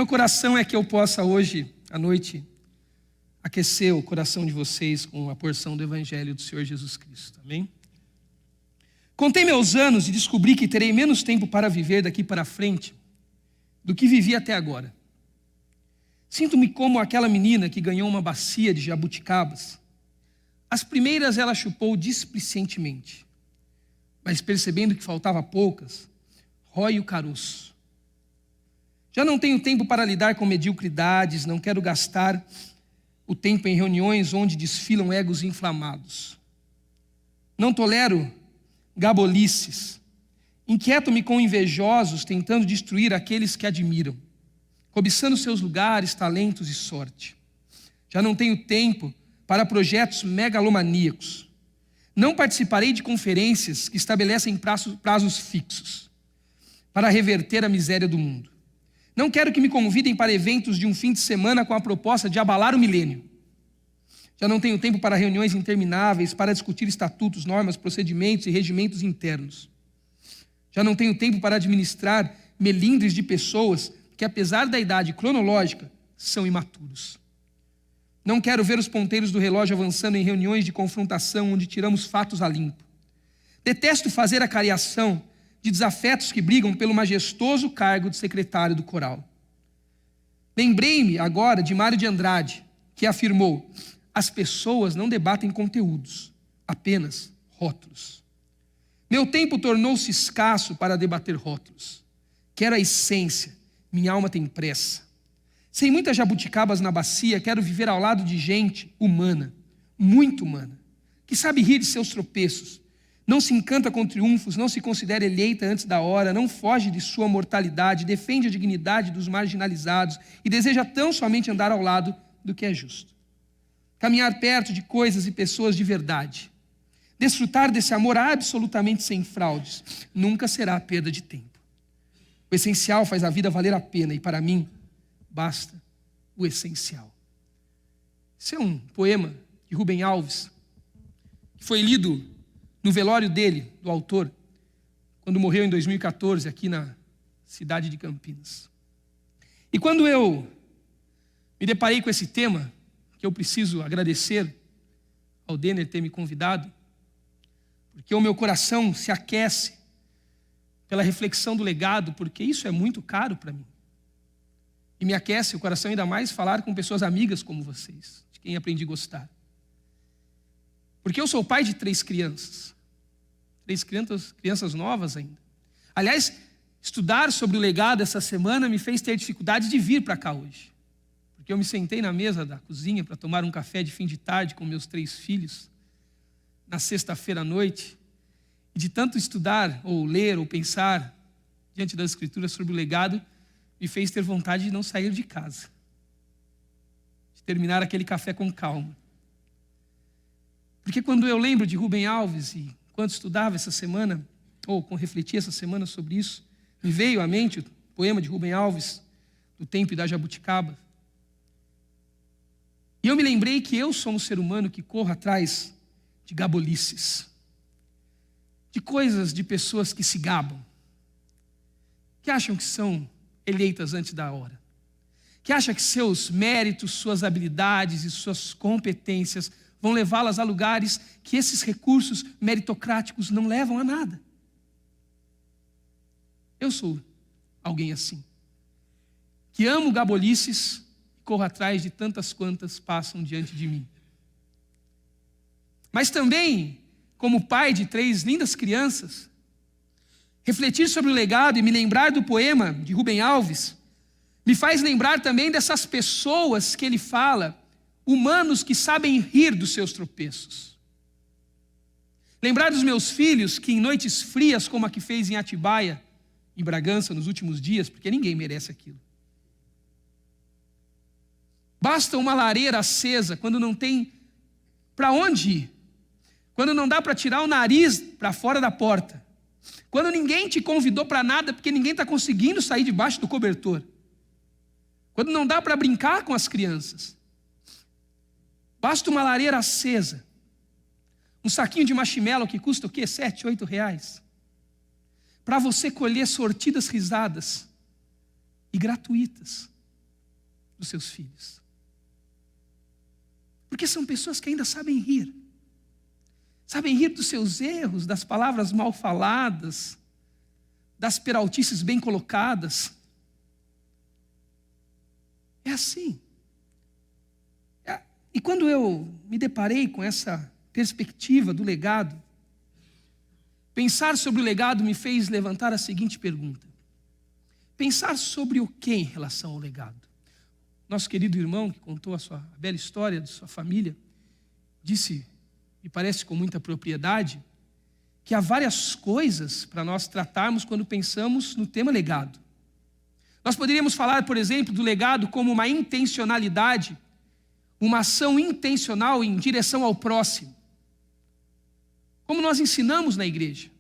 Meu coração é que eu possa hoje, à noite, aquecer o coração de vocês com uma porção do Evangelho do Senhor Jesus Cristo. Amém? Contei meus anos e descobri que terei menos tempo para viver daqui para frente do que vivi até agora. Sinto-me como aquela menina que ganhou uma bacia de jabuticabas. As primeiras ela chupou displicentemente, mas percebendo que faltava poucas, rói o caroço. Já não tenho tempo para lidar com mediocridades, não quero gastar o tempo em reuniões onde desfilam egos inflamados. Não tolero gabolices. Inquieto-me com invejosos tentando destruir aqueles que admiram, cobiçando seus lugares, talentos e sorte. Já não tenho tempo para projetos megalomaníacos. Não participarei de conferências que estabelecem prazos fixos para reverter a miséria do mundo. Não quero que me convidem para eventos de um fim de semana com a proposta de abalar o milênio. Já não tenho tempo para reuniões intermináveis, para discutir estatutos, normas, procedimentos e regimentos internos. Já não tenho tempo para administrar melindres de pessoas que, apesar da idade cronológica, são imaturos. Não quero ver os ponteiros do relógio avançando em reuniões de confrontação onde tiramos fatos a limpo. Detesto fazer a cariação de desafetos que brigam pelo majestoso cargo de secretário do coral. Lembrei-me agora de Mário de Andrade, que afirmou: as pessoas não debatem conteúdos, apenas rótulos. Meu tempo tornou-se escasso para debater rótulos. Quero a essência, minha alma tem pressa. Sem muitas jabuticabas na bacia, quero viver ao lado de gente humana, muito humana, que sabe rir de seus tropeços, não se encanta com triunfos, não se considera eleita antes da hora, não foge de sua mortalidade, defende a dignidade dos marginalizados e deseja tão somente andar ao lado do que é justo. Caminhar perto de coisas e pessoas de verdade. Desfrutar desse amor absolutamente sem fraudes. Nunca será perda de tempo. O essencial faz a vida valer a pena e, para mim, basta o essencial. Esse é um poema de Rubem Alves, que foi lido no velório dele, do autor, quando morreu em 2014, aqui na cidade de Campinas. E quando eu me deparei com esse tema, que eu preciso agradecer ao Denner ter me convidado, porque o meu coração se aquece pela reflexão do legado, porque isso é muito caro para mim. E me aquece o coração ainda mais falar com pessoas amigas como vocês, de quem aprendi a gostar. Porque eu sou pai de 3 crianças. 3 crianças novas ainda. Aliás, estudar sobre o legado essa semana me fez ter dificuldade de vir para cá hoje. Porque eu me sentei na mesa da cozinha para tomar um café de fim de tarde com meus 3 filhos, na sexta-feira à noite, e de tanto estudar, ou ler, ou pensar diante das Escrituras sobre o legado, me fez ter vontade de não sair de casa, de terminar aquele café com calma. Porque quando eu lembro de Rubem Alves, e quando estudava essa semana, ou refletia essa semana sobre isso, me veio à mente o poema de Rubem Alves, do Tempo e da Jabuticaba. E eu me lembrei que eu sou um ser humano que corro atrás de gabolices, de coisas de pessoas que se gabam, que acham que são eleitas antes da hora, que acham que seus méritos, suas habilidades e suas competências vão levá-las a lugares que esses recursos meritocráticos não levam a nada. Eu sou alguém assim, que amo gabolices e corro atrás de tantas quantas passam diante de mim. Mas também, como pai de 3 lindas crianças, refletir sobre o legado e me lembrar do poema de Rubem Alves me faz lembrar também dessas pessoas que ele fala, humanos que sabem rir dos seus tropeços. Lembrar dos meus filhos que em noites frias como a que fez em Atibaia, em Bragança nos últimos dias, porque ninguém merece aquilo. Basta uma lareira acesa quando não tem para onde ir, quando não dá para tirar o nariz para fora da porta, quando ninguém te convidou para nada porque ninguém está conseguindo sair debaixo do cobertor, quando não dá para brincar com as crianças. Basta uma lareira acesa, um saquinho de marshmallow que custa o quê? 7, 8 reais, para você colher sortidas risadas e gratuitas dos seus filhos. Porque são pessoas que ainda sabem rir. Sabem rir dos seus erros, das palavras mal faladas, das peraltices bem colocadas. É assim. E quando eu me deparei com essa perspectiva do legado, pensar sobre o legado me fez levantar a seguinte pergunta: pensar sobre o que em relação ao legado? Nosso querido irmão, que contou a bela história de sua família, disse, me parece com muita propriedade, que há várias coisas para nós tratarmos quando pensamos no tema legado. Nós poderíamos falar, por exemplo, do legado como uma intencionalidade, uma ação intencional em direção ao próximo. Como nós ensinamos na igreja.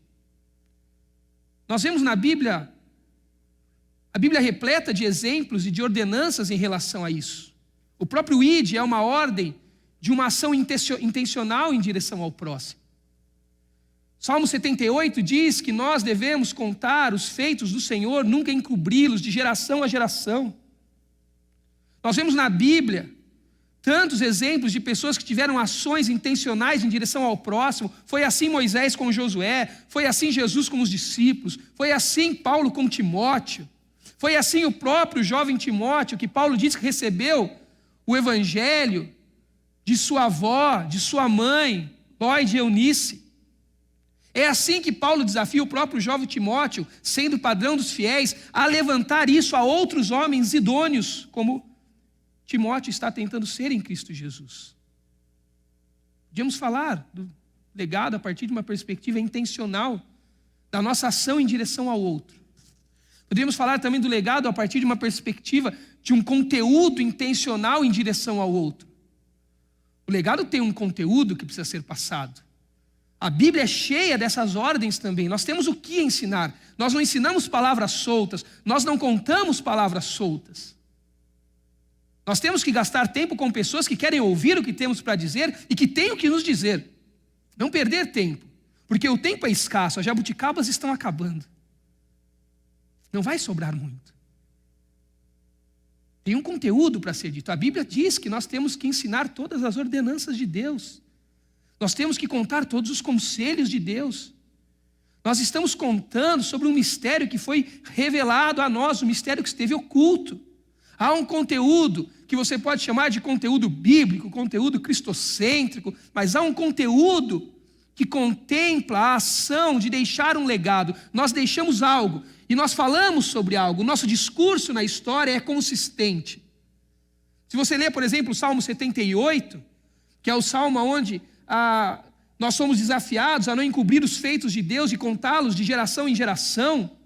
Nós vemos na Bíblia, a Bíblia repleta de exemplos e de ordenanças em relação a isso. O próprio ID é uma ordem de uma ação intencional em direção ao próximo. Salmo 78 diz que nós devemos contar os feitos do Senhor, nunca encobri-los de geração a geração. Nós vemos na Bíblia tantos exemplos de pessoas que tiveram ações intencionais em direção ao próximo. Foi assim Moisés com Josué, foi assim Jesus com os discípulos, foi assim Paulo com Timóteo, foi assim o próprio jovem Timóteo, que Paulo diz que recebeu o evangelho de sua avó, de sua mãe, Lóide e Eunice. É assim que Paulo desafia o próprio jovem Timóteo, sendo padrão dos fiéis, a levantar isso a outros homens idôneos, como Timóteo está tentando ser em Cristo Jesus. Podíamos falar do legado a partir de uma perspectiva intencional, da nossa ação em direção ao outro. Podíamos falar também do legado a partir de uma perspectiva de um conteúdo intencional em direção ao outro. O legado tem um conteúdo que precisa ser passado. A Bíblia é cheia dessas ordens também. Nós temos o que ensinar. Nós não ensinamos palavras soltas, nós não contamos palavras soltas. Nós temos que gastar tempo com pessoas que querem ouvir o que temos para dizer e que têm o que nos dizer. Não perder tempo, porque o tempo é escasso, as jabuticabas estão acabando. Não vai sobrar muito. Tem um conteúdo para ser dito. A Bíblia diz que nós temos que ensinar todas as ordenanças de Deus. Nós temos que contar todos os conselhos de Deus. Nós estamos contando sobre um mistério que foi revelado a nós, um mistério que esteve oculto. Há um conteúdo que você pode chamar de conteúdo bíblico, conteúdo cristocêntrico, mas há um conteúdo que contempla a ação de deixar um legado. Nós deixamos algo e nós falamos sobre algo. O nosso discurso na história é consistente. Se você ler, por exemplo, o Salmo 78, que é o salmo onde nós somos desafiados a não encobrir os feitos de Deus e contá-los de geração em geração.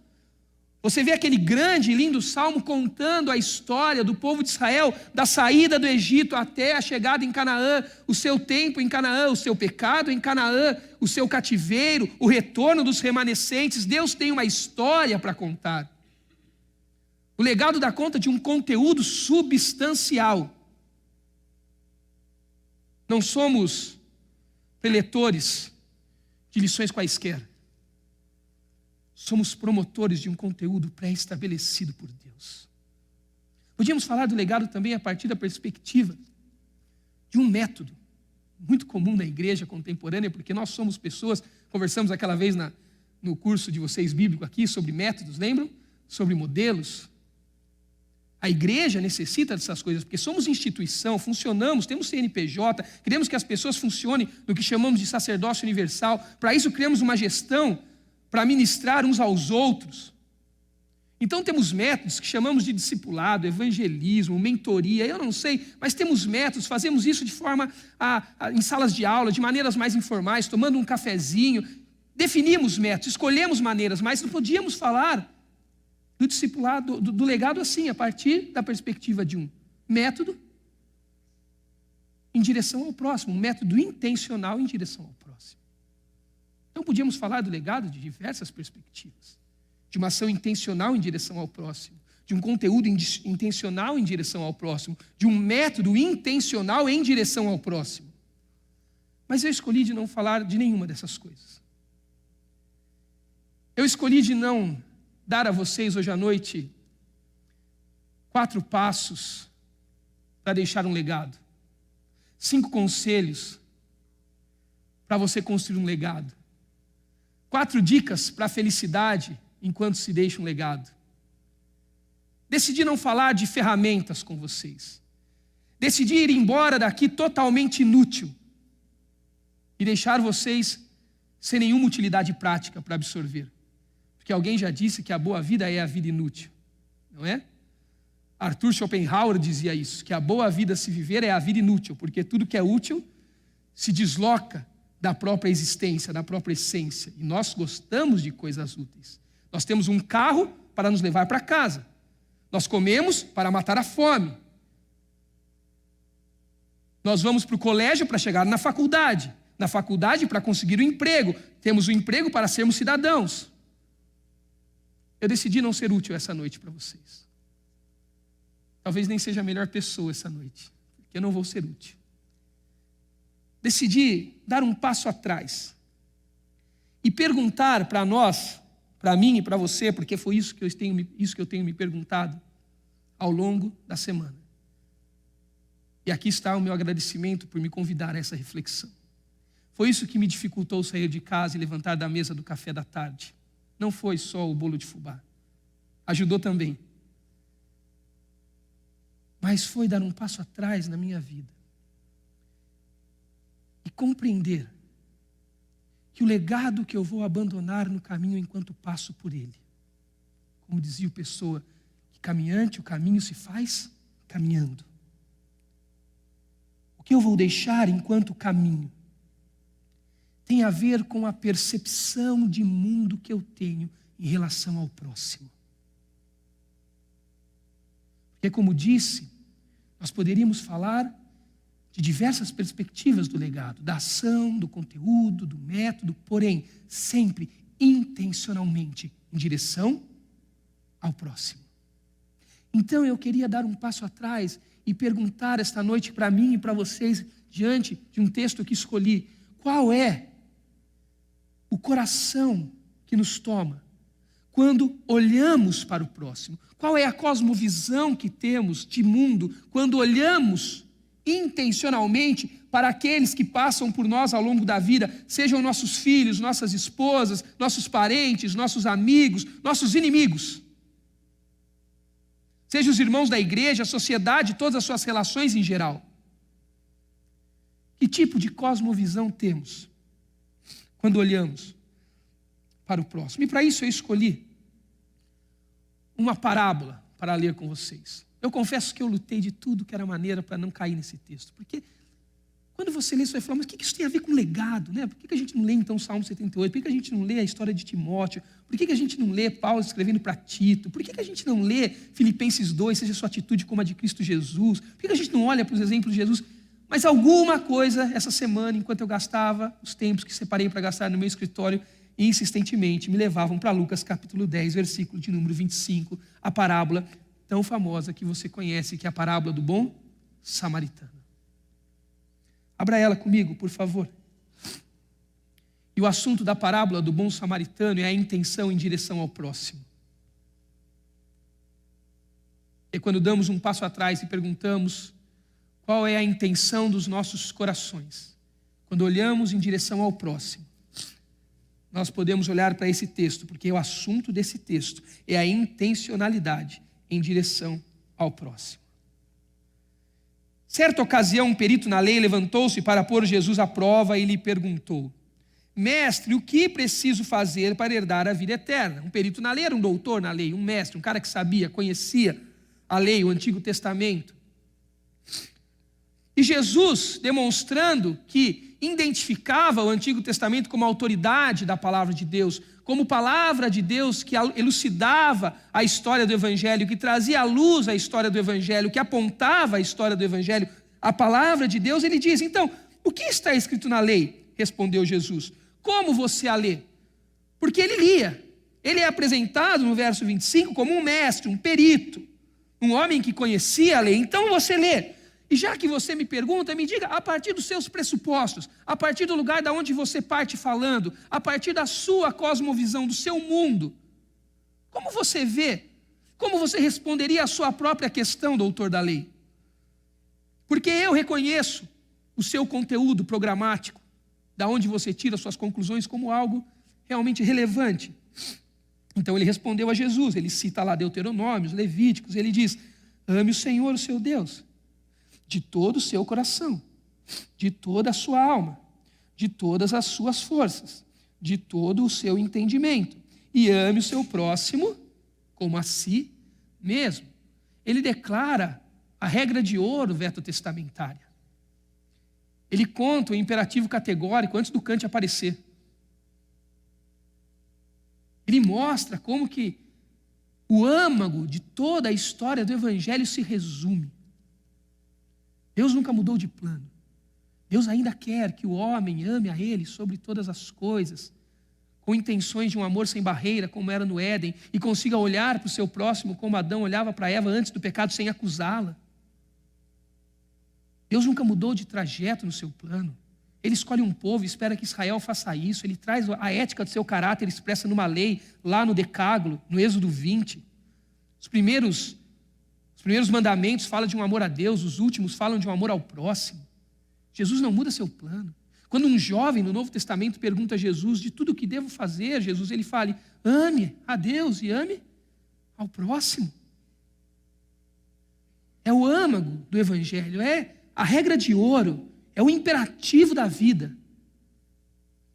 Você vê aquele grande e lindo salmo contando a história do povo de Israel, da saída do Egito até a chegada em Canaã, o seu tempo em Canaã, o seu pecado em Canaã, o seu cativeiro, o retorno dos remanescentes. Deus tem uma história para contar. O legado dá conta de um conteúdo substancial. Não somos preletores de lições quaisquer. Somos promotores de um conteúdo pré-estabelecido por Deus. Podíamos falar do legado também a partir da perspectiva de um método muito comum na igreja contemporânea, porque nós somos pessoas, conversamos aquela vez no curso de vocês bíblico aqui sobre métodos, lembram? Sobre modelos. A igreja necessita dessas coisas, porque somos instituição, funcionamos, temos CNPJ, queremos que as pessoas funcionem no que chamamos de sacerdócio universal. Para isso criamos uma gestão para ministrar uns aos outros. Então temos métodos que chamamos de discipulado, evangelismo, mentoria, eu não sei, mas temos métodos, fazemos isso de forma em salas de aula, de maneiras mais informais, tomando um cafezinho, definimos métodos, escolhemos maneiras, mas não podíamos falar do discipulado, do legado assim, a partir da perspectiva de um método em direção ao próximo, um método intencional em direção ao próximo. Então podíamos falar do legado de diversas perspectivas, de uma ação intencional em direção ao próximo, de um conteúdo intencional em direção ao próximo, de um método intencional em direção ao próximo. Mas eu escolhi de não falar de nenhuma dessas coisas. Eu escolhi de não dar a vocês hoje à noite 4 passos para deixar um legado. 5 conselhos para você construir um legado. 4 dicas para a felicidade enquanto se deixa um legado. Decidi não falar de ferramentas com vocês. Decidi ir embora daqui totalmente inútil e deixar vocês sem nenhuma utilidade prática para absorver. Porque alguém já disse que a boa vida é a vida inútil, não é? Arthur Schopenhauer dizia isso, que a boa vida a se viver é a vida inútil, porque tudo que é útil se desloca da própria existência, da própria essência. E nós gostamos de coisas úteis. Nós temos um carro para nos levar para casa. Nós comemos para matar a fome. Nós vamos para o colégio para chegar na faculdade. Na faculdade para conseguir o emprego. Temos o emprego para sermos cidadãos. Eu decidi não ser útil essa noite para vocês. Talvez nem seja a melhor pessoa essa noite, porque eu não vou ser útil. Decidi dar um passo atrás e perguntar para nós, para mim e para você, porque foi isso que eu tenho me perguntado ao longo da semana. E aqui está o meu agradecimento por me convidar a essa reflexão. Foi isso que me dificultou sair de casa e levantar da mesa do café da tarde. Não foi só o bolo de fubá. Ajudou também. Mas foi dar um passo atrás na minha vida e compreender que o legado que eu vou abandonar no caminho enquanto passo por ele, como dizia o Pessoa, que caminhante o caminho se faz caminhando. O que eu vou deixar enquanto caminho tem a ver com a percepção de mundo que eu tenho em relação ao próximo. Porque, como disse, nós poderíamos falar de diversas perspectivas do legado, da ação, do conteúdo, do método, porém, sempre intencionalmente em direção ao próximo. Então, eu queria dar um passo atrás e perguntar esta noite para mim e para vocês, diante de um texto que escolhi, qual é o coração que nos toma quando olhamos para o próximo? Qual é a cosmovisão que temos de mundo quando olhamos intencionalmente para aqueles que passam por nós ao longo da vida, sejam nossos filhos, nossas esposas, nossos parentes, nossos amigos, nossos inimigos? Sejam os irmãos da igreja, a sociedade, todas as suas relações em geral. Que tipo de cosmovisão temos quando olhamos para o próximo? E para isso eu escolhi uma parábola para ler com vocês. Eu confesso que eu lutei de tudo que era maneira para não cair nesse texto, porque quando você lê, você vai falar, mas o que isso tem a ver com legado? Né? Por que a gente não lê então o Salmo 78? Por que a gente não lê a história de Timóteo? Por que a gente não lê Paulo escrevendo para Tito? Por que a gente não lê Filipenses 2, seja sua atitude como a de Cristo Jesus? Por que a gente não olha para os exemplos de Jesus? Mas alguma coisa, essa semana, enquanto eu gastava os tempos que separei para gastar no meu escritório, insistentemente me levavam para Lucas capítulo 10, versículo de número 25, a parábola tão famosa que você conhece, que é a parábola do bom samaritano. Abra ela comigo, por favor. E o assunto da parábola do bom samaritano é a intenção em direção ao próximo. É quando damos um passo atrás e perguntamos qual é a intenção dos nossos corações. Quando olhamos em direção ao próximo, nós podemos olhar para esse texto, porque o assunto desse texto é a intencionalidade em direção ao próximo. Certa ocasião, um perito na lei levantou-se para pôr Jesus à prova e lhe perguntou: Mestre, o que preciso fazer para herdar a vida eterna? Um perito na lei era um doutor na lei, um mestre, um cara que sabia, conhecia a lei, o Antigo Testamento. E Jesus, demonstrando que identificava o Antigo Testamento como autoridade da palavra de Deus, como palavra de Deus que elucidava a história do Evangelho, que trazia à luz a história do Evangelho, que apontava a história do Evangelho, a palavra de Deus, ele diz: então, o que está escrito na lei? Respondeu Jesus. Como você a lê? Porque ele lia. Ele é apresentado no verso 25 como um mestre, um perito, um homem que conhecia a lei. Então você lê. E já que você me pergunta, me diga, a partir dos seus pressupostos, a partir do lugar da onde você parte falando, a partir da sua cosmovisão, do seu mundo, como você vê, como você responderia à sua própria questão, doutor da lei? Porque eu reconheço o seu conteúdo programático, da onde você tira suas conclusões, como algo realmente relevante. Então ele respondeu a Jesus, ele cita lá Deuteronômios, Levíticos, ele diz: ame o Senhor, o seu Deus, de todo o seu coração, de toda a sua alma, de todas as suas forças, de todo o seu entendimento, e ame o seu próximo como a si mesmo. Ele declara a regra de ouro veterotestamentária. Ele conta o imperativo categórico antes do Kant aparecer. Ele mostra como que o âmago de toda a história do Evangelho se resume. Deus nunca mudou de plano. Deus ainda quer que o homem ame a Ele sobre todas as coisas, com intenções de um amor sem barreira, como era no Éden, e consiga olhar para o seu próximo como Adão olhava para Eva antes do pecado, sem acusá-la. Deus nunca mudou de trajeto no seu plano. Ele escolhe um povo e espera que Israel faça isso. Ele traz a ética do seu caráter expressa numa lei, lá no Decálogo, no Êxodo 20. Os primeiros mandamentos falam de um amor a Deus, os últimos falam de um amor ao próximo. Jesus não muda seu plano. Quando um jovem no Novo Testamento pergunta a Jesus de tudo o que devo fazer, Jesus ele fala: ame a Deus e ame ao próximo. É o âmago do Evangelho, é a regra de ouro, é o imperativo da vida.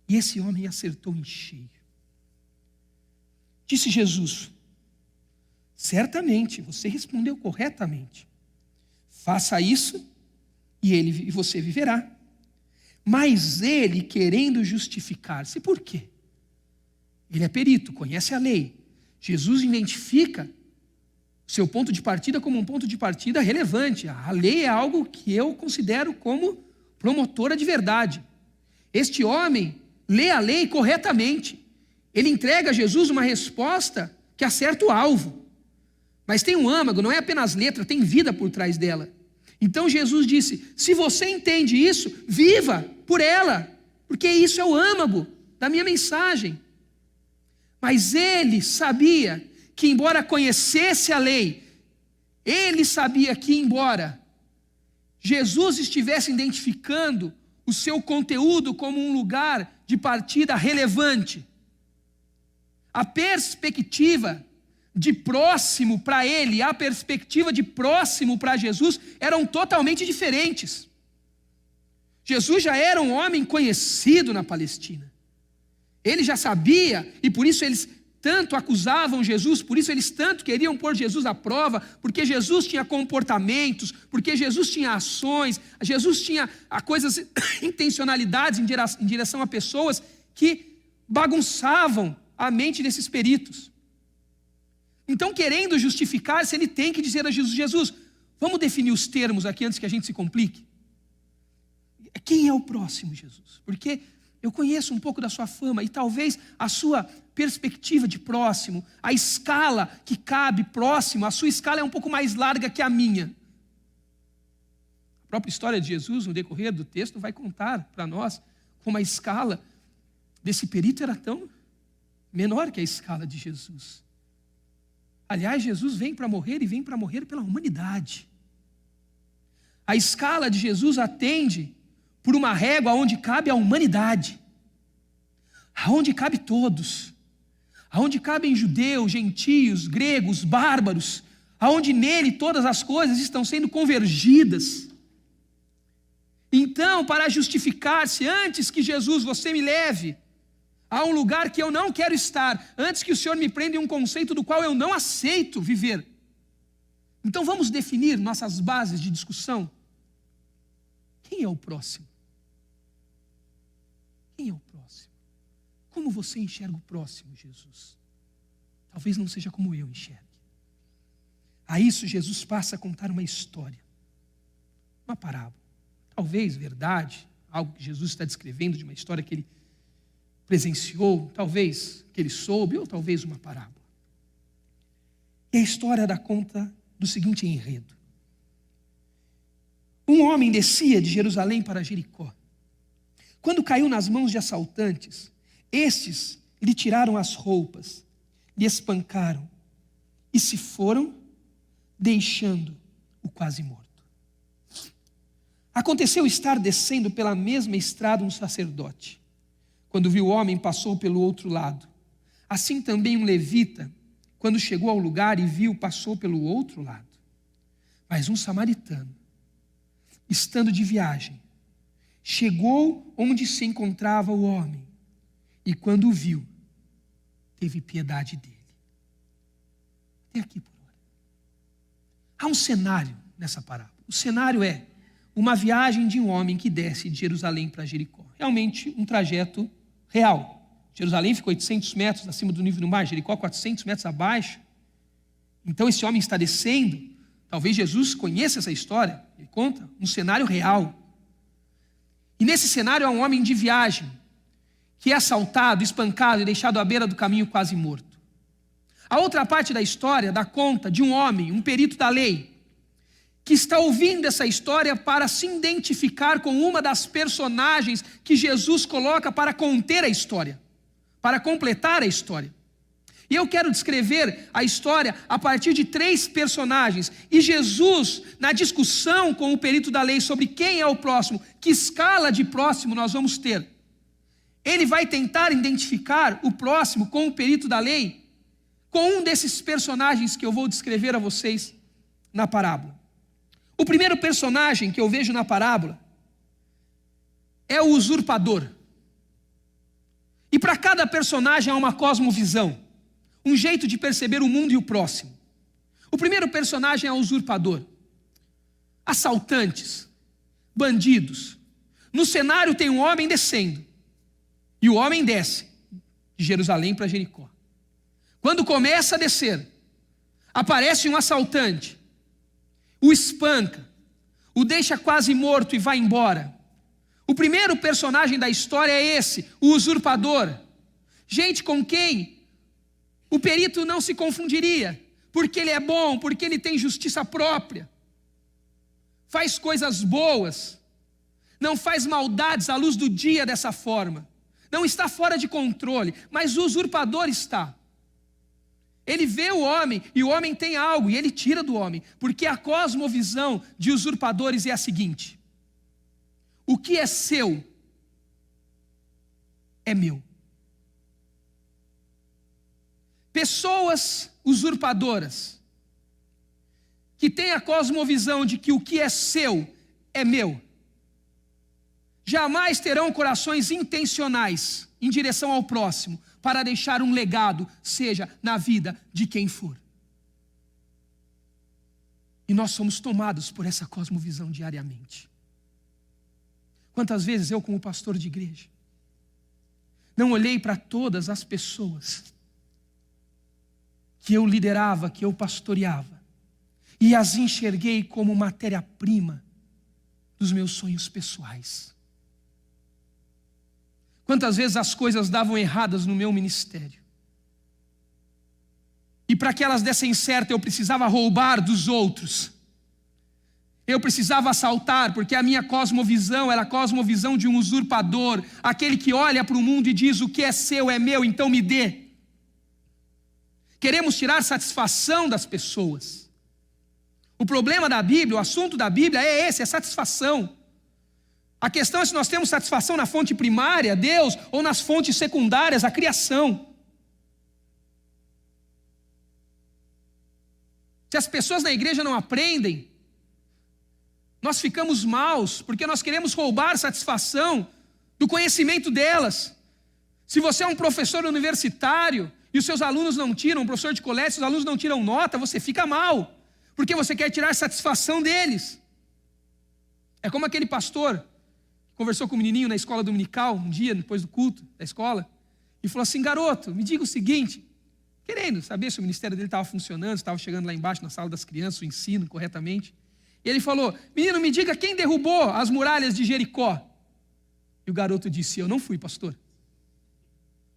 E esse homem acertou em cheio. Disse Jesus: certamente, você respondeu corretamente. Faça isso e você viverá. Mas ele, querendo justificar-se, por quê? Ele é perito, conhece a lei. Jesus identifica seu ponto de partida como um ponto de partida relevante. A lei é algo que eu considero como promotora de verdade. Este homem lê a lei corretamente. Ele entrega a Jesus uma resposta que acerta o alvo. Mas tem um âmago, não é apenas letra, tem vida por trás dela. Então Jesus disse: se você entende isso, viva por ela, porque isso é o âmago da minha mensagem. Mas ele sabia que, embora conhecesse a lei, ele sabia que, embora Jesus estivesse identificando o seu conteúdo como um lugar de partida relevante, a perspectiva de próximo para ele, a perspectiva de próximo para Jesus eram totalmente diferentes. Jesus já era um homem conhecido na Palestina. Ele já sabia, e por isso eles tanto acusavam Jesus, por isso eles tanto queriam pôr Jesus à prova, porque Jesus tinha comportamentos, porque Jesus tinha ações, Jesus tinha coisas, intencionalidades em direção a pessoas que bagunçavam a mente desses peritos. Então, querendo justificar-se, ele tem que dizer a Jesus: Jesus, vamos definir os termos aqui antes que a gente se complique. Quem é o próximo, Jesus? Porque eu conheço um pouco da sua fama e talvez a sua perspectiva de próximo, a escala que cabe próximo, a sua escala é um pouco mais larga que a minha. A própria história de Jesus, no decorrer do texto, vai contar para nós como a escala desse perito era tão menor que a escala de Jesus. Aliás, Jesus vem para morrer e vem para morrer pela humanidade. A escala de Jesus atende por uma régua onde cabe a humanidade, aonde cabe todos, aonde cabem judeus, gentios, gregos, bárbaros, aonde nele todas as coisas estão sendo convergidas. Então, para justificar-se, antes que Jesus, você me leve a um lugar que eu não quero estar, antes que o Senhor me prenda em um conceito do qual eu não aceito viver. Então vamos definir nossas bases de discussão. Quem é o próximo? Quem é o próximo? Como você enxerga o próximo, Jesus? Talvez não seja como eu enxergue. A isso Jesus passa a contar uma história, uma parábola. Talvez verdade, algo que Jesus está descrevendo de uma história que ele presenciou, talvez que ele soube, ou talvez uma parábola. E a história dá conta do seguinte enredo. Um homem descia de Jerusalém para Jericó. Quando caiu nas mãos de assaltantes, estes lhe tiraram as roupas, lhe espancaram e se foram, deixando-o quase morto. Aconteceu estar descendo pela mesma estrada um sacerdote. Quando viu o homem, passou pelo outro lado. Assim também um levita, quando chegou ao lugar e viu, passou pelo outro lado. Mas um samaritano, estando de viagem, chegou onde se encontrava o homem, e quando o viu, teve piedade dele. Até aqui por hora. Há um cenário nessa parábola. O cenário é uma viagem de um homem que desce de Jerusalém para Jericó. Realmente um trajeto real. Jerusalém fica 800 metros acima do nível do mar, Jericó 400 metros abaixo. Então esse homem está descendo. Talvez Jesus conheça essa história. Ele conta um cenário real. E nesse cenário há um homem de viagem que é assaltado, espancado e deixado à beira do caminho quase morto. A outra parte da história dá conta de um homem, um perito da lei, que está ouvindo essa história para se identificar com uma das personagens que Jesus coloca para conter a história, para completar a história. E eu quero descrever a história a partir de 3 personagens. E Jesus, na discussão com o perito da lei sobre quem é o próximo, que escala de próximo nós vamos ter, ele vai tentar identificar o próximo com o perito da lei, com um desses personagens que eu vou descrever a vocês na parábola. O primeiro personagem que eu vejo na parábola é o usurpador. E para cada personagem há uma cosmovisão, um jeito de perceber o mundo e o próximo. O primeiro personagem é o usurpador. Assaltantes, bandidos. No cenário tem um homem descendo. E o homem desce de Jerusalém para Jericó. Quando começa a descer, aparece um assaltante, o espanca, o deixa quase morto e vai embora. O primeiro personagem da história é esse, o usurpador. Gente com quem o perito não se confundiria, porque ele é bom, porque ele tem justiça própria, faz coisas boas, não faz maldades à luz do dia dessa forma, não está fora de controle, mas o usurpador está. Ele vê o homem e o homem tem algo e ele tira do homem, porque a cosmovisão de usurpadores é a seguinte: o que é seu é meu. Pessoas usurpadoras que têm a cosmovisão de que o que é seu é meu, jamais terão corações intencionais em direção ao próximo, para deixar um legado, seja na vida de quem for. E nós somos tomados por essa cosmovisão diariamente. Quantas vezes eu, como pastor de igreja, não olhei para todas as pessoas que eu liderava, que eu pastoreava, e as enxerguei como matéria-prima dos meus sonhos pessoais. Quantas vezes as coisas davam erradas no meu ministério. E para que elas dessem certo, eu precisava roubar dos outros. Eu precisava assaltar, porque a minha cosmovisão era a cosmovisão de um usurpador, aquele que olha para o mundo e diz: o que é seu é meu, então me dê. Queremos tirar satisfação das pessoas. O problema da Bíblia, o assunto da Bíblia é esse, é satisfação. A questão é se nós temos satisfação na fonte primária, Deus, ou nas fontes secundárias, a criação. Se as pessoas na igreja não aprendem, nós ficamos maus, porque nós queremos roubar satisfação do conhecimento delas. Se você é um professor universitário e os seus alunos não tiram, um professor de colégio, os alunos não tiram nota, você fica mal, porque você quer tirar satisfação deles. É como aquele pastor conversou com um menininho na escola dominical, um dia depois do culto da escola, e falou assim: garoto, me diga o seguinte, querendo saber se o ministério dele estava funcionando, se estava chegando lá embaixo na sala das crianças, o ensino corretamente. E ele falou: menino, me diga quem derrubou as muralhas de Jericó. E o garoto disse: eu não fui, pastor.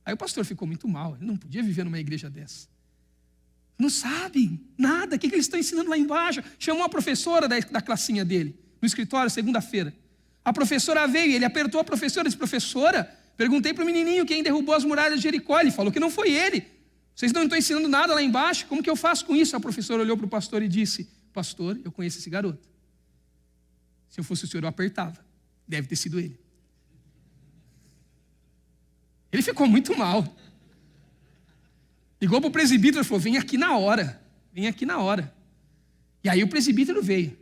Aí o pastor ficou muito mal, ele não podia viver numa igreja dessa. Não sabem nada, o que eles estão ensinando lá embaixo. Chamou a professora da classinha dele, no escritório, segunda-feira. A professora veio, ele apertou a professora e disse: professora, perguntei para o menininho quem derrubou as muralhas de Jericó. Ele falou que não foi ele. Vocês não estão ensinando nada lá embaixo, como que eu faço com isso? A professora olhou para o pastor e disse: pastor, eu conheço esse garoto. Se eu fosse o senhor, eu apertava. Deve ter sido ele. Ele ficou muito mal. Ligou para o presbítero e falou: vem aqui na hora. Vem aqui na hora. E aí o presbítero veio.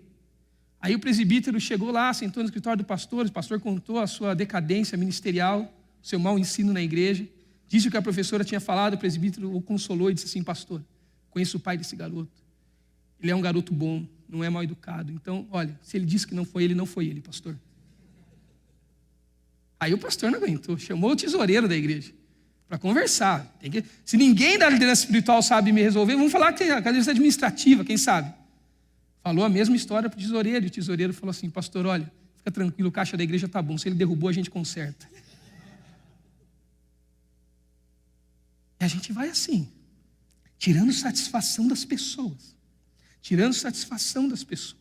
Aí o presbítero chegou lá, sentou no escritório do pastor. O pastor contou a sua decadência ministerial, o seu mau ensino na igreja. Disse o que a professora tinha falado. O presbítero o consolou e disse assim: pastor, conheço o pai desse garoto. Ele é um garoto bom, não é mal educado. Então, olha, se ele disse que não foi ele, pastor. Aí o pastor não aguentou, chamou o tesoureiro da igreja para conversar. Se ninguém da liderança espiritual sabe me resolver, vamos falar que a liderança administrativa, quem sabe? Falou a mesma história para o tesoureiro, e o tesoureiro falou assim: pastor, olha, fica tranquilo, o caixa da igreja está bom, se ele derrubou, a gente conserta. E a gente vai assim, tirando satisfação das pessoas. Tirando satisfação das pessoas.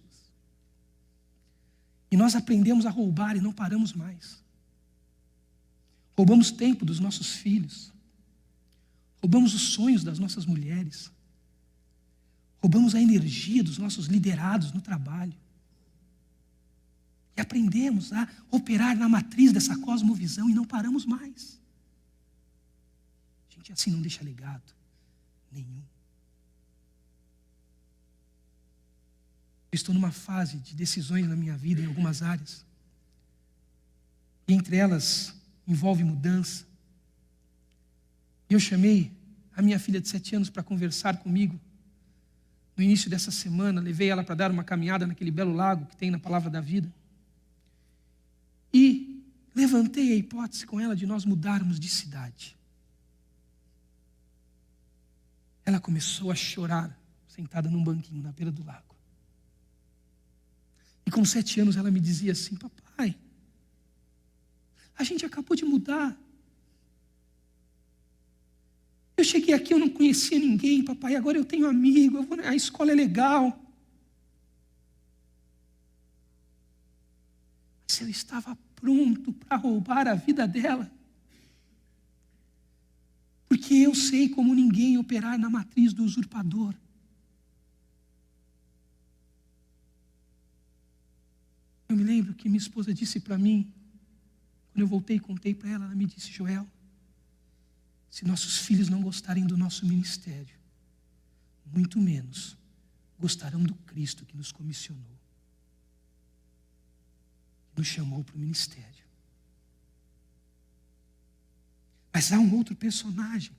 E nós aprendemos a roubar e não paramos mais. Roubamos tempo dos nossos filhos. Roubamos os sonhos das nossas mulheres. Roubamos a energia dos nossos liderados no trabalho. E aprendemos a operar na matriz dessa cosmovisão e não paramos mais. A gente assim não deixa legado nenhum. Eu estou numa fase de decisões na minha vida em algumas áreas. E entre elas envolve mudança. Eu chamei a minha filha de 7 anos para conversar comigo. No início dessa semana, levei ela para dar uma caminhada naquele belo lago que tem na Palavra da Vida. E levantei a hipótese com ela de nós mudarmos de cidade. Ela começou a chorar, sentada num banquinho na beira do lago. E com 7 anos ela me dizia assim: papai, a gente acabou de mudar. Eu cheguei aqui, eu não conhecia ninguém, papai, agora eu tenho amigo, a escola é legal. Mas eu estava pronto para roubar a vida dela. Porque eu sei como ninguém operar na matriz do usurpador. Eu me lembro que minha esposa disse para mim, quando eu voltei e contei para ela, ela me disse: Joel, se nossos filhos não gostarem do nosso ministério, muito menos gostarão do Cristo que nos comissionou, que nos chamou para o ministério. Mas há um outro personagem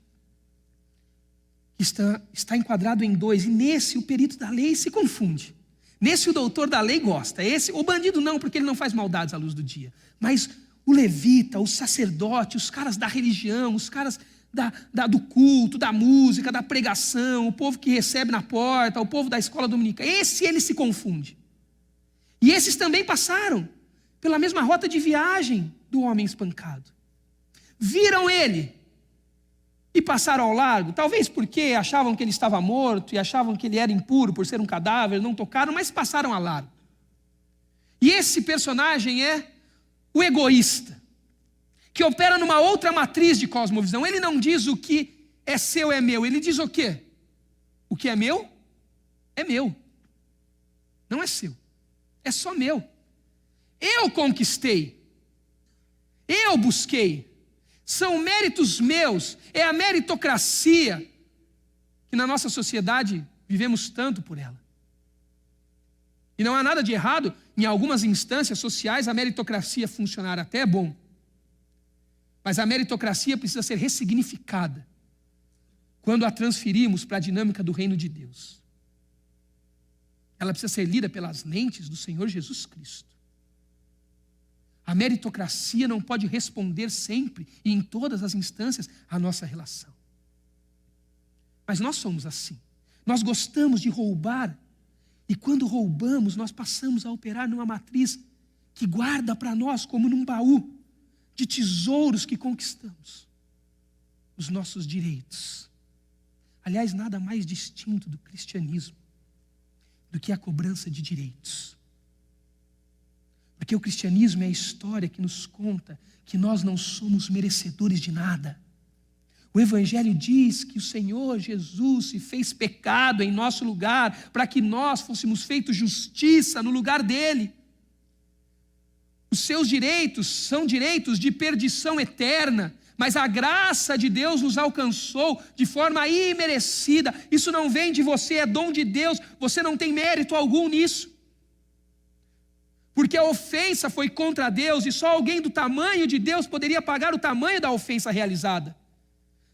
que está enquadrado em 2, e nesse o perito da lei se confunde. Nesse o doutor da lei gosta. O bandido não, porque ele não faz maldades à luz do dia. Mas o levita, o sacerdote, os caras da religião, os caras do culto, da música, da pregação, o povo que recebe na porta, o povo da escola dominical, ele se confunde. E esses também passaram pela mesma rota de viagem do homem espancado. Viram ele e passaram ao largo, talvez porque achavam que ele estava morto e achavam que ele era impuro por ser um cadáver, não tocaram, mas passaram ao largo. E esse personagem é o egoísta, que opera numa outra matriz de cosmovisão. Ele não diz o que é seu é meu, ele diz o quê? O que é meu, não é seu, é só meu. Eu conquistei, eu busquei, são méritos meus, é a meritocracia que na nossa sociedade vivemos tanto por ela. E não há nada de errado em algumas instâncias sociais a meritocracia funcionar, até é bom. Mas a meritocracia precisa ser ressignificada quando a transferimos para a dinâmica do reino de Deus. Ela precisa ser lida pelas lentes do Senhor Jesus Cristo. A meritocracia não pode responder sempre e em todas as instâncias à nossa relação. Mas nós somos assim. Nós gostamos de roubar. E quando roubamos, nós passamos a operar numa matriz que guarda para nós, como num baú de tesouros que conquistamos, os nossos direitos. Aliás, nada mais distinto do cristianismo do que a cobrança de direitos. Porque o cristianismo é a história que nos conta que nós não somos merecedores de nada. O Evangelho diz que o Senhor Jesus se fez pecado em nosso lugar, para que nós fôssemos feitos justiça no lugar dele. Os seus direitos são direitos de perdição eterna, mas a graça de Deus nos alcançou de forma imerecida. Isso não vem de você, é dom de Deus, você não tem mérito algum nisso. Porque a ofensa foi contra Deus e só alguém do tamanho de Deus poderia pagar o tamanho da ofensa realizada.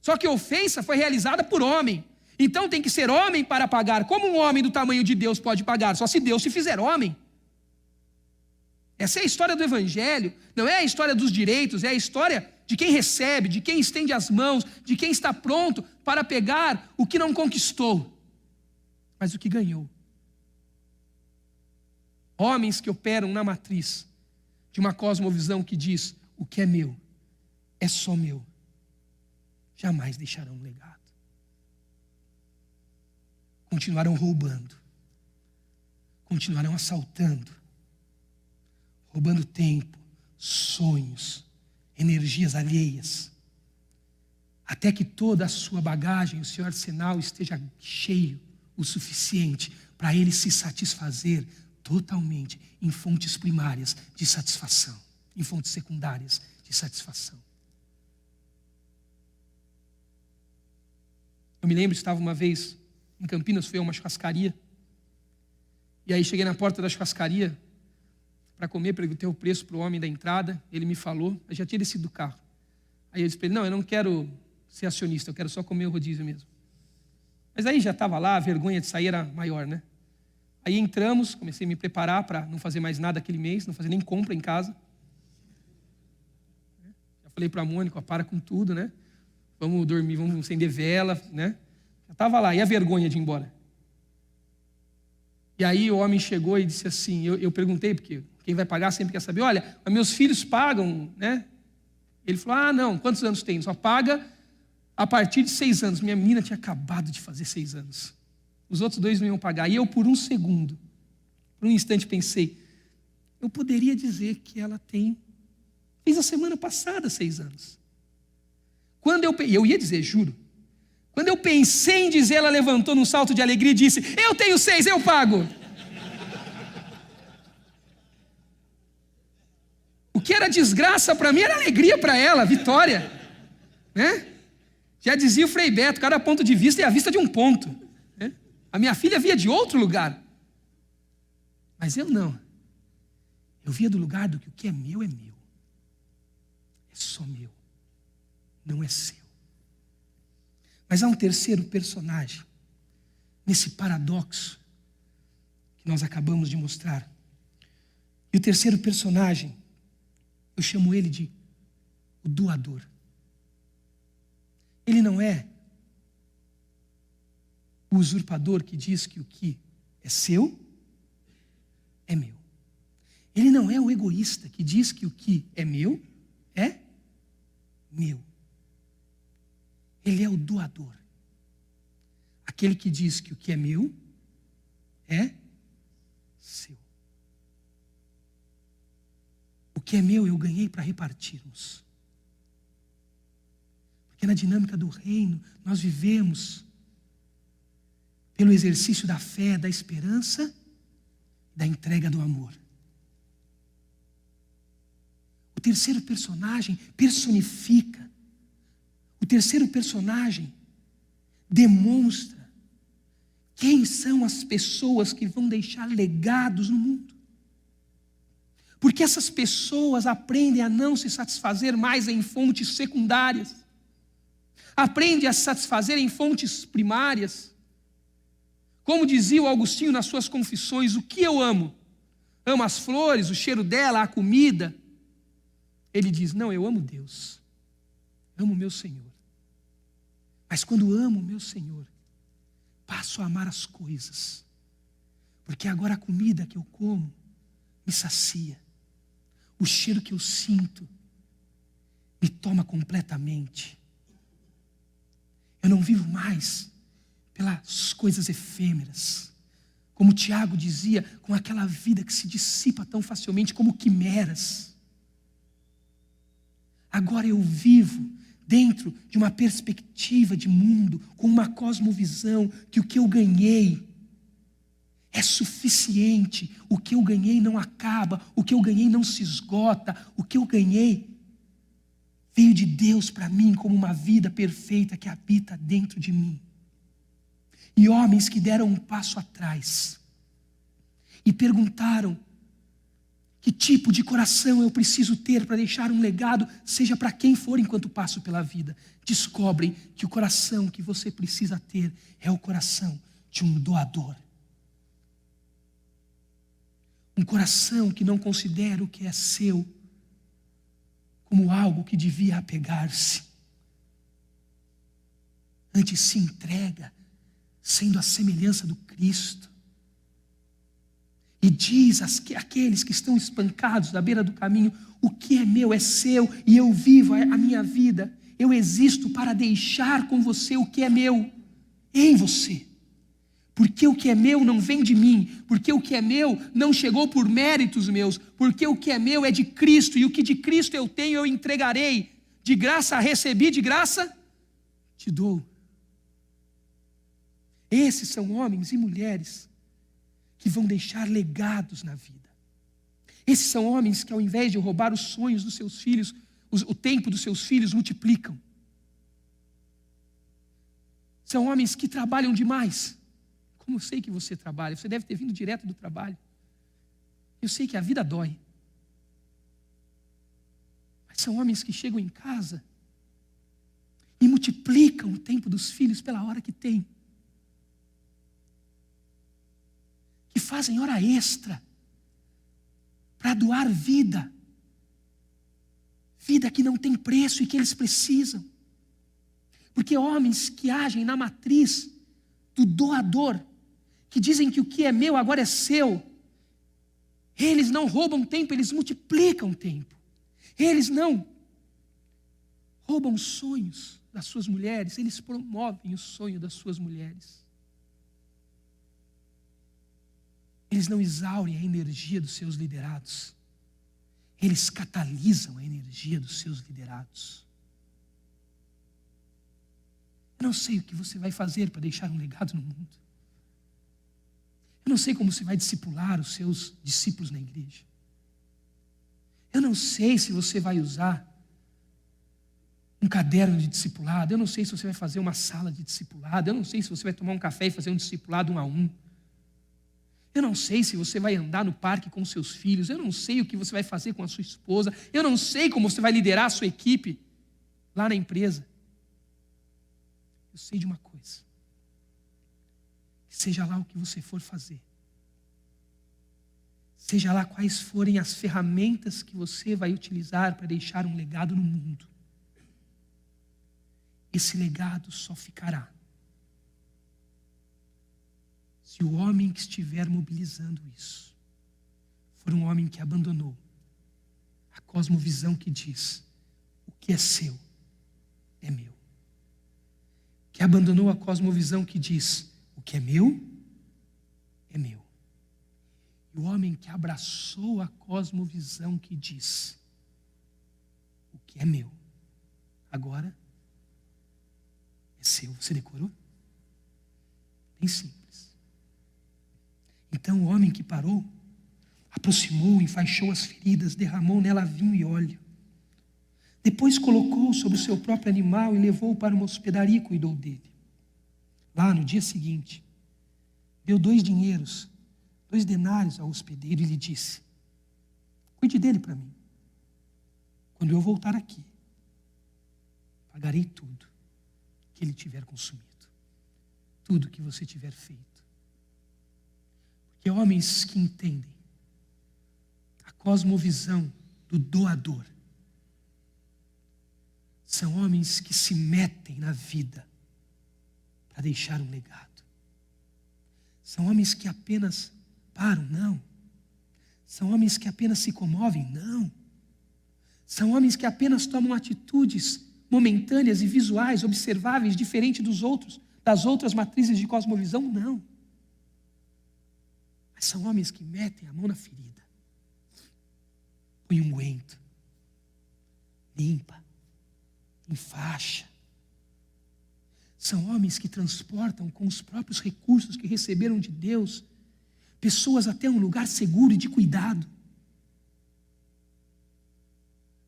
Só que a ofensa foi realizada por homem. Então tem que ser homem para pagar. Como um homem do tamanho de Deus pode pagar? Só se Deus se fizer homem. Essa é a história do Evangelho, não é a história dos direitos, é a história de quem recebe, de quem estende as mãos, de quem está pronto para pegar o que não conquistou, mas o que ganhou. Homens que operam na matriz de uma cosmovisão que diz: o que é meu é só meu, jamais deixarão um legado. Continuarão roubando, continuarão assaltando, roubando tempo, sonhos, energias alheias, até que toda a sua bagagem, o seu arsenal esteja cheio o suficiente para ele se satisfazer totalmente em fontes primárias de satisfação, em fontes secundárias de satisfação. Eu me lembro, estava uma vez em Campinas, fui a uma churrascaria, e aí cheguei na porta da churrascaria para comer, perguntei o preço para o homem da entrada, ele me falou, eu já tinha descido do carro. Aí eu disse para ele: não, eu não quero ser acionista, eu quero só comer o rodízio mesmo. Mas aí já estava lá, a vergonha de sair era maior, né? Aí entramos, comecei a me preparar para não fazer mais nada aquele mês, não fazer nem compra em casa. Já falei para a Mônica: para com tudo, né? Vamos dormir, vamos acender vela, né? Já estava lá, e a vergonha de ir embora? E aí o homem chegou e disse assim, eu perguntei, porque quem vai pagar sempre quer saber: olha, meus filhos pagam, né? Ele falou: não, quantos anos tem? Só paga a partir de 6 anos. Minha menina tinha acabado de fazer 6 anos. Os outros 2 não iam pagar. E eu, por um segundo, por um instante, pensei: eu poderia dizer que ela fez a semana passada 6 anos. Eu ia dizer, juro. Quando eu pensei em dizer, ela levantou num salto de alegria e disse: eu tenho 6, eu pago. O que era desgraça para mim era alegria para ela, vitória, né? Já dizia o Frei Beto: cada ponto de vista é a vista de um ponto, né? A minha filha via de outro lugar, mas eu não. Eu via do lugar do que o que é meu, é só meu, não é seu. Mas há um terceiro personagem nesse paradoxo que nós acabamos de mostrar. E o terceiro personagem, eu chamo ele de o doador. Ele não é o usurpador que diz que o que é seu é meu. Ele não é o egoísta que diz que o que é meu é meu. Ele é o doador. Aquele que diz que o que é meu é seu. O que é meu eu ganhei para repartirmos. Porque na dinâmica do reino nós vivemos pelo exercício da fé, da esperança, da entrega do amor. O terceiro personagem personifica. O terceiro personagem demonstra quem são as pessoas que vão deixar legados no mundo. Porque essas pessoas aprendem a não se satisfazer mais em fontes secundárias. Aprendem a se satisfazer em fontes primárias. Como dizia o Augustinho nas suas confissões: o que eu amo? Amo as flores, o cheiro dela, a comida. Ele diz: não, eu amo Deus. Amo o meu Senhor. Mas quando amo o meu Senhor, passo a amar as coisas. Porque agora a comida que eu como me sacia. O cheiro que eu sinto me toma completamente. Eu não vivo mais pelas coisas efêmeras. Como Tiago dizia, com aquela vida que se dissipa tão facilmente como quimeras. Agora eu vivo dentro de uma perspectiva de mundo, com uma cosmovisão, que o que eu ganhei é suficiente. O que eu ganhei não acaba, o que eu ganhei não se esgota, o que eu ganhei veio de Deus para mim como uma vida perfeita que habita dentro de mim. E homens que deram um passo atrás e perguntaram: que tipo de coração eu preciso ter para deixar um legado, seja para quem for enquanto passo pela vida? Descobrem que o coração que você precisa ter é o coração de um doador. Um coração que não considera o que é seu como algo que devia apegar-se. Antes se entrega, sendo a semelhança do Cristo. E diz àqueles que estão espancados à beira do caminho: o que é meu é seu, e eu vivo a minha vida. Eu existo para deixar com você o que é meu em você. Porque o que é meu não vem de mim, porque o que é meu não chegou por méritos meus, porque o que é meu é de Cristo, e o que de Cristo eu tenho eu entregarei. De graça recebi, de graça te dou. Esses são homens e mulheres que vão deixar legados na vida. Esses são homens que, ao invés de roubar os sonhos dos seus filhos, o tempo dos seus filhos, multiplicam. São homens que trabalham demais. Como eu sei que você trabalha? Você deve ter vindo direto do trabalho. Eu sei que a vida dói. Mas são homens que chegam em casa e multiplicam o tempo dos filhos pela hora que tem. Que fazem hora extra para doar vida. Vida que não tem preço e que eles precisam. Porque homens que agem na matriz do doador, que dizem que o que é meu agora é seu, eles não roubam tempo, eles multiplicam tempo. Eles não roubam sonhos das suas mulheres, eles promovem o sonho das suas mulheres. Eles não exaurem a energia dos seus liderados, eles catalisam a energia dos seus liderados. Eu não sei o que você vai fazer para deixar um legado no mundo. Eu não sei como você vai discipular os seus discípulos na igreja. Eu não sei se você vai usar um caderno de discipulado. Eu não sei se você vai fazer uma sala de discipulado. Eu não sei se você vai tomar um café e fazer um discipulado 1 a 1. Eu não sei se você vai andar no parque com seus filhos. Eu não sei o que você vai fazer com a sua esposa. Eu não sei como você vai liderar a sua equipe lá na empresa. Eu sei de uma coisa: que seja lá o que você for fazer, seja lá quais forem as ferramentas que você vai utilizar para deixar um legado no mundo, esse legado só ficará se o homem que estiver mobilizando isso for um homem que abandonou a cosmovisão que diz: o que é seu é meu. Que abandonou a cosmovisão que diz: o que é meu, é meu. E o homem que abraçou a cosmovisão que diz: o que é meu, agora é seu. Você decorou? Bem simples. Então o homem que parou, aproximou, enfaixou as feridas, derramou nela vinho e óleo. Depois colocou sobre o seu próprio animal e levou-o para uma hospedaria e cuidou dele. Lá no dia seguinte, deu 2 dinheiros, 2 denários ao hospedeiro e lhe disse: cuide dele para mim. Quando eu voltar aqui, pagarei tudo que ele tiver consumido, tudo que você tiver feito. Porque homens que entendem a cosmovisão do doador são homens que se metem na vida para deixar um legado. São homens que apenas param? Não. São homens que apenas se comovem? Não. São homens que apenas tomam atitudes momentâneas e visuais, observáveis, diferente das outras matrizes de cosmovisão? Não. Mas são homens que metem a mão na ferida, põem um unguento, limpa, enfaixa. São homens que transportam com os próprios recursos que receberam de Deus pessoas até um lugar seguro e de cuidado.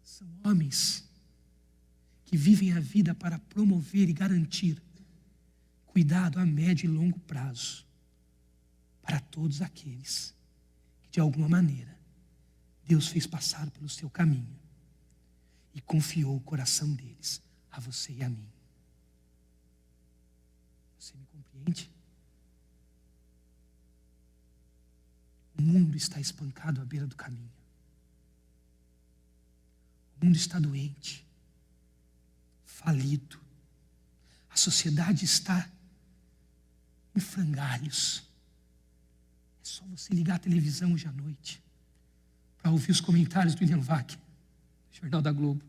São homens que vivem a vida para promover e garantir cuidado a médio e longo prazo para todos aqueles que, de alguma maneira, Deus fez passar pelo seu caminho e confiou o coração deles a você e a mim. Você me compreende? O mundo está espancado à beira do caminho. O mundo está doente, falido. A sociedade está em frangalhos. É só você ligar a televisão hoje à noite para ouvir os comentários do William Vac, do Jornal da Globo.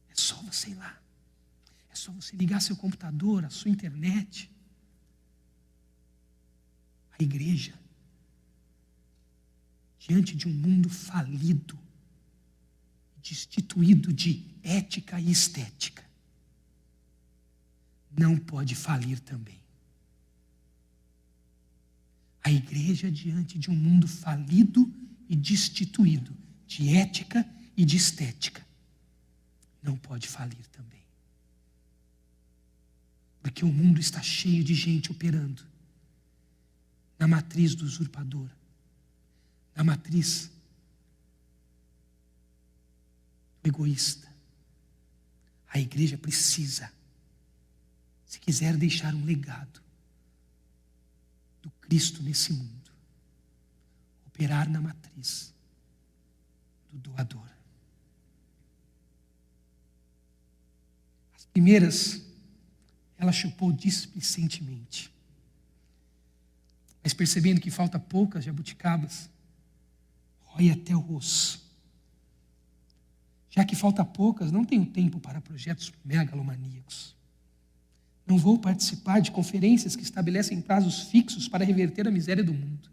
É só você ir lá. É só você ligar seu computador, a sua internet. A igreja, diante de um mundo falido, destituído de ética e estética, não pode falir também. A igreja, diante de um mundo falido e destituído de ética e de estética, não pode falir também. Porque o mundo está cheio de gente operando na matriz do usurpador, na matriz do egoísta. A igreja precisa, se quiser deixar um legado do Cristo nesse mundo, operar na matriz do doador. As primeiras, ela chupou displicentemente. Mas percebendo que falta poucas jabuticabas, rói até o osso. Já que falta poucas, não tenho tempo para projetos megalomaníacos. Não vou participar de conferências que estabelecem prazos fixos para reverter a miséria do mundo.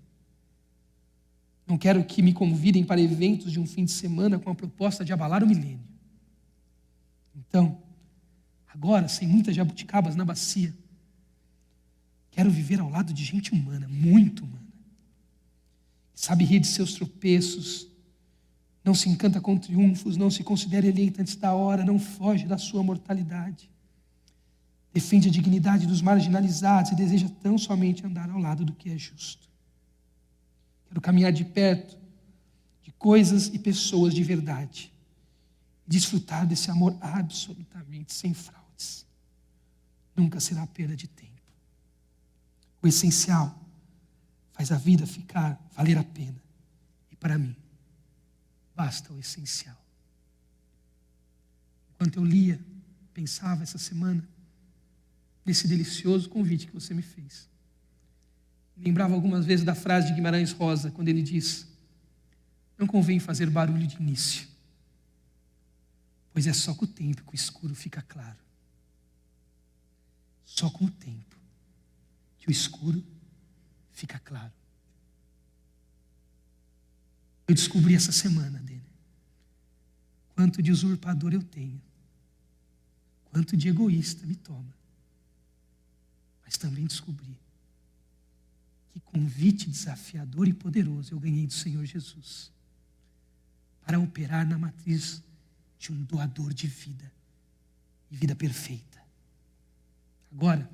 Não quero que me convidem para eventos de um fim de semana com a proposta de abalar o milênio. Então, agora, sem muitas jabuticabas na bacia, quero viver ao lado de gente humana, muito humana. Sabe rir de seus tropeços, não se encanta com triunfos, não se considera eleita antes da hora, não foge da sua mortalidade. Defende a dignidade dos marginalizados e deseja tão somente andar ao lado do que é justo. Quero caminhar de perto de coisas e pessoas de verdade. E desfrutar desse amor absolutamente sem fraudes. Nunca será perda de tempo. O essencial faz a vida valer a pena. E para mim, basta o essencial. Enquanto eu lia, pensava essa semana nesse delicioso convite que você me fez. Lembrava algumas vezes da frase de Guimarães Rosa, quando ele diz: não convém fazer barulho de início, pois é só com o tempo que o escuro fica claro. Só com o tempo que o escuro fica claro. Eu descobri essa semana dele quanto de usurpador eu tenho, quanto de egoísta me toma. Mas também descobri que convite desafiador e poderoso eu ganhei do Senhor Jesus para operar na matriz de um doador de vida e vida perfeita. Agora,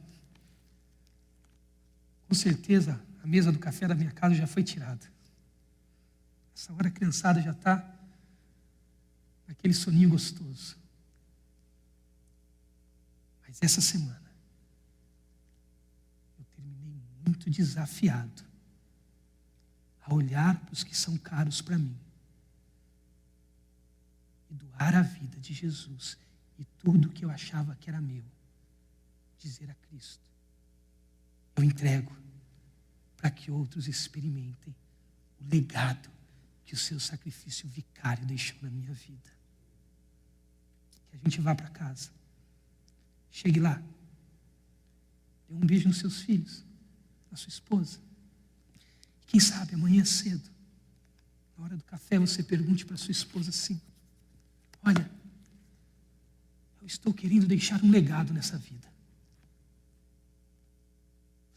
com certeza, a mesa do café da minha casa já foi tirada. Essa hora a criançada já está naquele soninho gostoso. Mas essa semana, eu terminei muito desafiado a olhar para os que são caros para mim e doar a vida de Jesus e tudo que eu achava que era meu, dizer a Cristo: eu entrego para que outros experimentem o legado que o seu sacrifício vicário deixou na minha vida. Que a gente vá para casa, chegue lá, dê um beijo nos seus filhos, na sua esposa. E quem sabe amanhã cedo, na hora do café, você pergunte para sua esposa assim: olha, eu estou querendo deixar um legado nessa vida.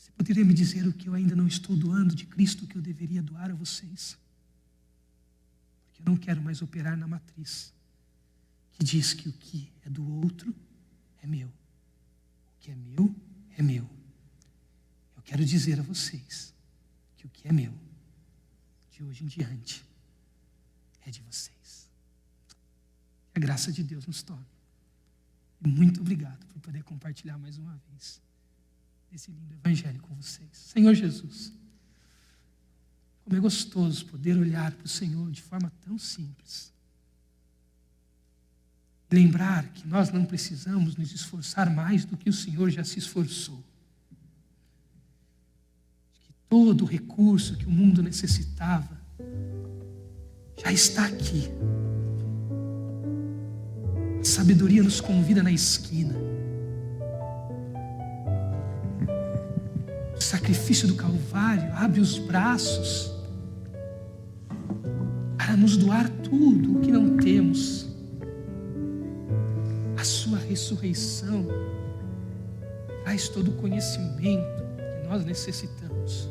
Você poderia me dizer o que eu ainda não estou doando de Cristo que eu deveria doar a vocês? Porque eu não quero mais operar na matriz que diz que o que é do outro é meu. O que é meu é meu. Eu quero dizer a vocês que o que é meu, de hoje em diante, é de vocês. Que a graça de Deus nos tome. E muito obrigado por poder compartilhar mais uma vez esse lindo evangelho com vocês. Senhor Jesus, como é gostoso poder olhar para o Senhor de forma tão simples. Lembrar que nós não precisamos nos esforçar mais do que o Senhor já se esforçou. Que todo o recurso que o mundo necessitava já está aqui. A sabedoria nos convida na esquina. O sacrifício do Calvário abre os braços para nos doar tudo o que não temos. A sua ressurreição traz todo o conhecimento que nós necessitamos.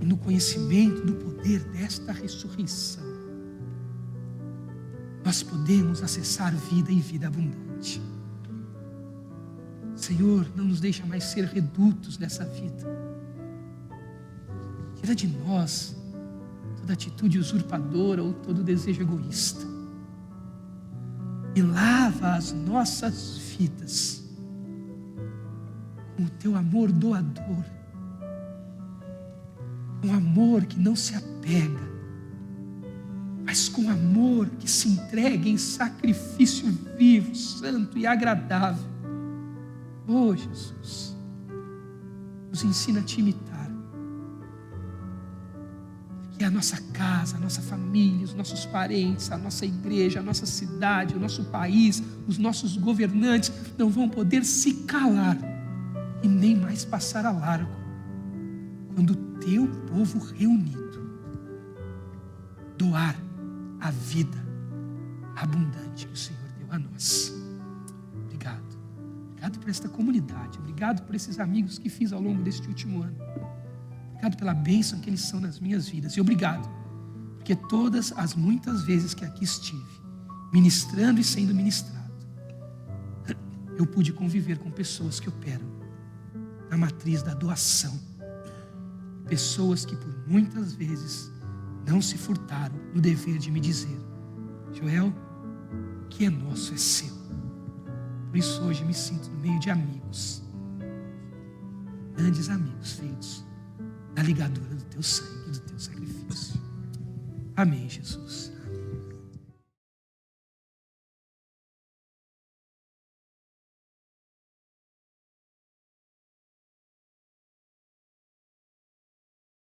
E no conhecimento do poder desta ressurreição, nós podemos acessar vida e vida abundante. Senhor, não nos deixa mais ser redutos dessa vida. Tira de nós toda atitude usurpadora ou todo desejo egoísta. E lava as nossas vidas com o teu amor doador, com amor que não se apega, mas com amor que se entrega em sacrifício vivo, santo e agradável. Oh Jesus, nos ensina a te imitar. Que a nossa casa, a nossa família, os nossos parentes, a nossa igreja, a nossa cidade, o nosso país, os nossos governantes não vão poder se calar e nem mais passar a largo quando o teu povo reunido doar a vida abundante que o Senhor deu a nós. Obrigado. Obrigado por esta comunidade. Obrigado por esses amigos que fiz ao longo deste último ano. Obrigado pela bênção que eles são nas minhas vidas. E obrigado, porque todas as muitas vezes que aqui estive, ministrando e sendo ministrado, eu pude conviver com pessoas que operam na matriz da doação. Pessoas que por muitas vezes não se furtaram no dever de me dizer: Joel, o que é nosso é seu. Por isso hoje me sinto no meio de amigos, grandes amigos feitos na ligadura do teu sangue e do teu sacrifício. Amém, Jesus.